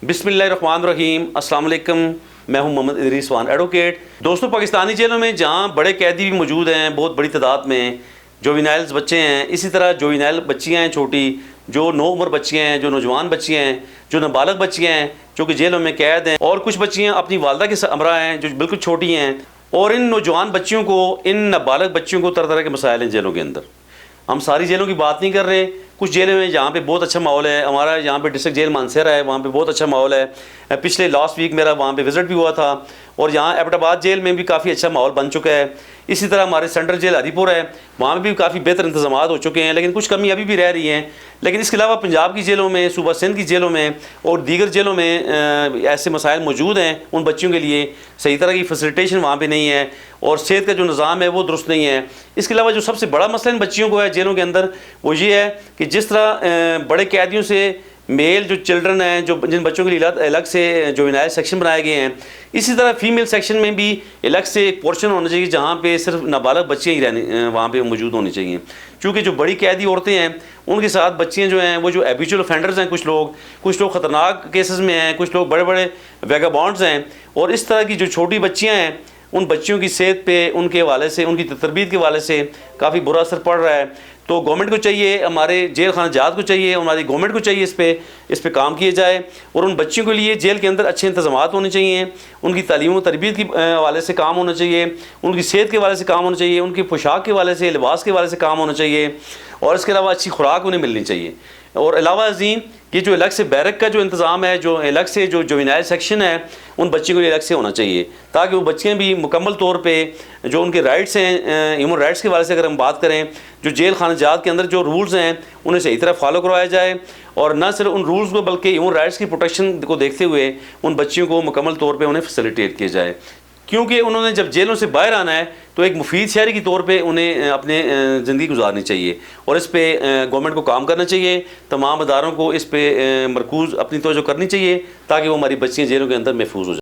बिस्मिल्लाहिर्रहमानिर्रहीम, अस्सलाम वालेकुम। मैं हूं मोहम्मद इदरीस वान एडवोकेट। दोस्तों, पाकिस्तानी जेलों में जहां बड़े कैदी भी मौजूद हैं बहुत बड़ी तादाद में, जोविनाइल्स बच्चे हैं, इसी तरह जोविनाइल बच्चियां हैं छोटी, जो नो उम्र बच्चियां हैं, जो नौजवान बच्चियां हैं, जो नाबालग बच्चियां हैं जो कि जेलों में कैद हैं, और कुछ बच्चियां अपनी वालदा के हमरा हैं जो बिल्कुल छोटी हैं। और इन नौजवान बच्चियों को, इन नाबालग बच्चियों को तरह तरह के मसाइल हैं जेलों के अंदर। हम सारी जेलों की बात नहीं कर रहे। कुछ जेलों में जहाँ पे बहुत अच्छा माहौल है, हमारा यहाँ पे डिस्ट्रिक्ट जेल मानसरा है, वहाँ पे बहुत अच्छा माहौल है। पिछले लास्ट वीक मेरा वहाँ पे विज़िट भी हुआ था, और यहाँ एबटाबाद जेल में भी काफ़ी अच्छा माहौल बन चुका है। इसी तरह हमारे सेंट्रल जेल हरीपुर है, वहाँ भी काफ़ी बेहतर इंतजाम हो चुके हैं, लेकिन कुछ कमी अभी भी रह रही हैं। लेकिन इसके अलावा पंजाब की जेलों में, सूबा सिंध की जेलों में और दीगर जेलों में ऐसे मसाइल मौजूद हैं उन बच्चियों के लिए। सही तरह की फैसिलिटेशन वहाँ पे नहीं है, और सेहत का जो निज़ाम है वो दुरुस्त नहीं है। इसके अलावा जो सबसे बड़ा मसला इन बच्चियों को है जेलों के अंदर, वो ये है कि जिस तरह बड़े कैदियों से मेल जो चिल्ड्रन हैं, जो जिन बच्चों के लिए अलग से जुवेनाइल सेक्शन बनाए गए हैं, इसी तरह फीमेल सेक्शन में भी अलग से एक पोर्शन होना चाहिए जहाँ पे सिर्फ नाबालग बच्चियाँ ही रहने वहाँ पे मौजूद होनी चाहिए। क्योंकि जो बड़ी कैदी औरतें हैं उनके साथ बच्चियाँ जो हैं वो जो हैबिचुअल ऑफेंडर्स हैं, कुछ लोग ख़तरनाक केसेस में हैं, कुछ लोग बड़े बड़े वैगाबॉन्ड्स हैं, और इस तरह की जो छोटी बच्चियाँ हैं उन बच्चियों की सेहत पे, उनके हवाले से, उनकी तरबियत के हवाले से काफ़ी बुरा असर पड़ रहा है। तो गवर्नमेंट को चाहिए, हमारे जेल खाना जात को चाहिए, हमारी गवर्नमेंट को चाहिए इस पे काम किए जाए, और उन बच्चियों के लिए जेल के अंदर अच्छे इंतजामात होने चाहिए, उनकी तालीम व तरबियत के हवाले से काम होना चाहिए, उनकी सेहत के हवाले से काम होना चाहिए, उनकी पोशाक के हवाले से, लिबास के हवाले से काम होना चाहिए, और इसके अलावा अच्छी खुराक उन्हें मिलनी चाहिए। और अलावा अजीम कि जो अलग से बैरक का जो इंतज़ाम है, जो अलग से जो जुवेनाइल सेक्शन है, उन बच्चियों के लिए अलग से होना चाहिए, ताकि वो बच्चियाँ भी मुकम्मल तौर पे जो उनके राइट्स हैं, ह्यूमन राइट्स के हवाले से अगर हम बात करें, जो जेल खाना जात के अंदर जो रूल्स हैं उन्हें सही तरह फॉलो करवाया जाए, और न सिर्फ उन रूल्स को बल्कि ह्यूमन राइट्स की प्रोटेक्शन को देखते हुए उन बच्चियों को मुकम्मल तौर पर उन्हें फैसिलिटेट किया जाए। क्योंकि उन्होंने जब जेलों से बाहर आना है तो एक मुफीद शहरी के तौर पे उन्हें अपने ज़िंदगी गुजारनी चाहिए, और इस पे गवर्नमेंट को काम करना चाहिए। तमाम अदारों को इस पे मरकूज़ अपनी तवज्जो करनी चाहिए, ताकि वो हमारी बच्चियाँ जेलों के अंदर महफूज हो जाए।